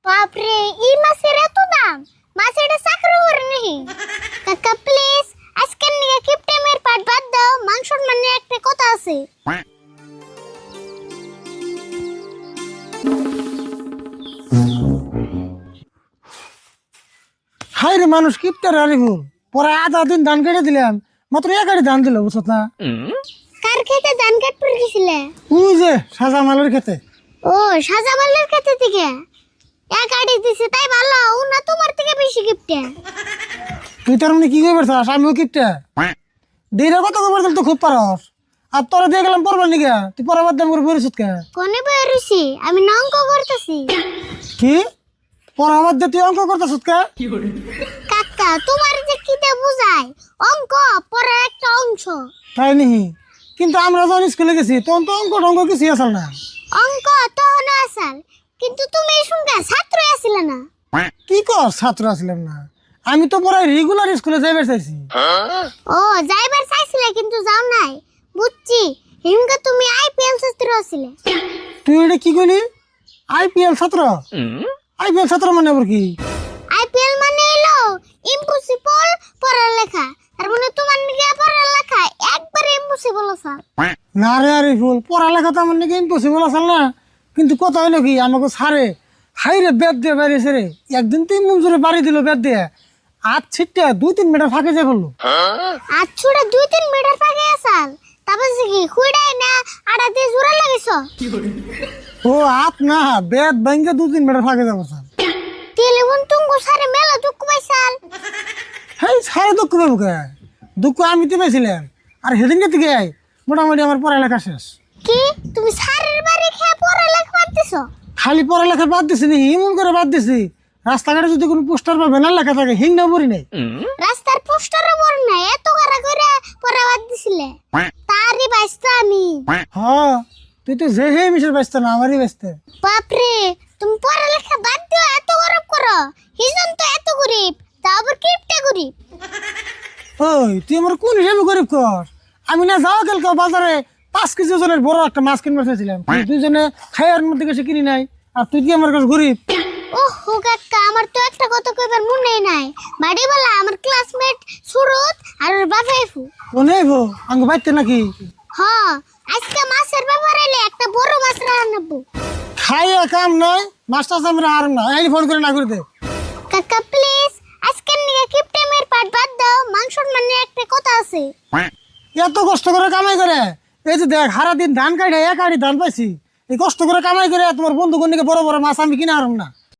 বাপরে এই মাছের এত দাম, মাছ এটা চাকরি করে নাকি? কাকা প্লিজ আজকের নিয়ে কিপটেমের পাট বাদ দাও, মাংসর মানে একটা কথা আছে। হাই রে মানুষ কিপটার আরে ভুল পরে আধা দিন ধান কেটে দিলাম, মাত্র এক গাড়ি ধান দিল, বুঝছ না? কার খেতে ধান কাটতে গেছিলে? ওই যে সাজা মালের খেতে। ও সাজামালের খেতে থেকে এক গাড়ি দিছে, তাই ভালো ও না তোমার থেকে বেশি কিপটে। তুই তার মানে কি করবে চাস? আমিও কিপটা দিনে কত খবর তো খুব পারস, আর তোরা দিয়ে গেলাম পড়বার নিকে, তুই পড়াবার দাম করে পরিশোধ কে? কোনে বই রইছি আমি না অঙ্ক করতেছি। কি পড়াবার দিয়ে তুই অঙ্ক করতেছ কে? কাকা তোমার যে কিতে বুঝায়, অঙ্ক পড়ার একটা অংশ। তাই নিহি, কিন্তু আমরা যখন স্কুলে গেছি তখন তো অঙ্ক টঙ্ক কিছুই আসল না। অঙ্ক তখন আসাল, কিন্তু তুমি এই সঙ্গে ছাত্র আছিলে না। কি কর ছাত্র আসলাম না, আমি তো পড়াই রেগুলার স্কুলে যাইবার চাইছি। ও যাইবার চাইছিলে কিন্তু যাও নাই, বুঝছি। হিমকে তুমি আইপিএল ছাত্র আছিলে। তুই এটা কি কইলি? আইপিএল ছাত্র? আইপিএল ছাত্র মানে আবার কি? আইপিএল মানে হলো ইম্পসিবল পড়ালেখা, তার মানে তোমার নিকে পড়ালেখা একবারে ইম্পসিবল আছে। না রে আরে ফুল, পড়ালেখা তো আমার নাকি ইম্পসিবল আসল না, কিন্তু কথা হইলো কি আমাকে সারে হাই রে বেদ দিয়ে বাড়িয়েছে রে। একদিন তুই মঞ্জুরে বাড়ি দিল বেদ দিয়ে, আর ছিটটা 2-3 মিটার ফাঁকে যাই বললো। আর ছুড়ে 2-3 মিটার পাকে আসাল, তারপর কি খুইড়াই না আড়া দিয়ে জোড়া লাগাইছ? ও আপ না, বেদ ব্যাংকে 2-3 মিটার ফাঁকে যাবো স্যার। টেলিফোন তুঙ্গু সারে মেলা দুঃখ পাইছাল। হ্যাঁ সারে দুঃখ পাবো কে? দুঃখ আমি তো পাইছিলাম, আর সেদিনকে থেকে মোটামুটি আমার পড়ালেখা শেষ। কি তুমি সারের বাড়ি খেয়ে পড়ালেখা করতেছ? খালি পড়ালেখা বাদ দিছি নি, এমন করে বাদ দিছি রাস্তাঘাটে যদি কোনো পোস্টার বা ব্যানার লেখা থাকে হিং না পড়ি নাই। রাস্তার পোস্টারে পড় না, এত কারা করে পড়া বাদ দিছিলে? তারই বাইস্তা আমি। হ্যাঁ তুই তো যে হে মিশর ব্যস্ত না, আমারই ব্যস্ত। বাপরে তুমি পড়ালেখা বাদ দিও, এত গরব করো? হিজন তো এত গরিব, তা আবার কিপটা গরিব। ওই তুই আমার কোন হিসাবে গরিব কর? আমি না যাওয়া কালকে বাজারে 5 কেজি ওজনের বড় একটা মাছ কিনবার চাইছিলাম, দুজনে খাইয়ার মধ্যে গেছে কিনি নাই, আর তুই কি আমার কাছে গরিব? ওহো কাকা, আমার তো একটা কথা কইবার মনে নাই। বাড়িওয়ালা আমার ক্লাসমেট সুরত আর ওর বাবাইফু। ও নেই ভো আঙ্গ বাইতে নাকি? হ্যাঁ, আজকে মাছের ব্যাপার এলে একটা বড় মাছ রান্নাবো। খাইয়া কাম নাই, মাছটা আমরা আর না, এই ফোন করে না করে দে। কাকা প্লিজ আজকের নিয়ে কিপটেমের পাট বাদ দাও, মাংসর মানে একটা কথা আছে। এত কষ্ট করে কামাই করে, এই যে দেখ সারাদিন ধান কাটে এক আড়ি ধান পাইছি, এই কষ্ট করে কামাই করে তোমার বন্ধু কন্যাকে বড় বড় মাছ আমি কিনে হারাম না।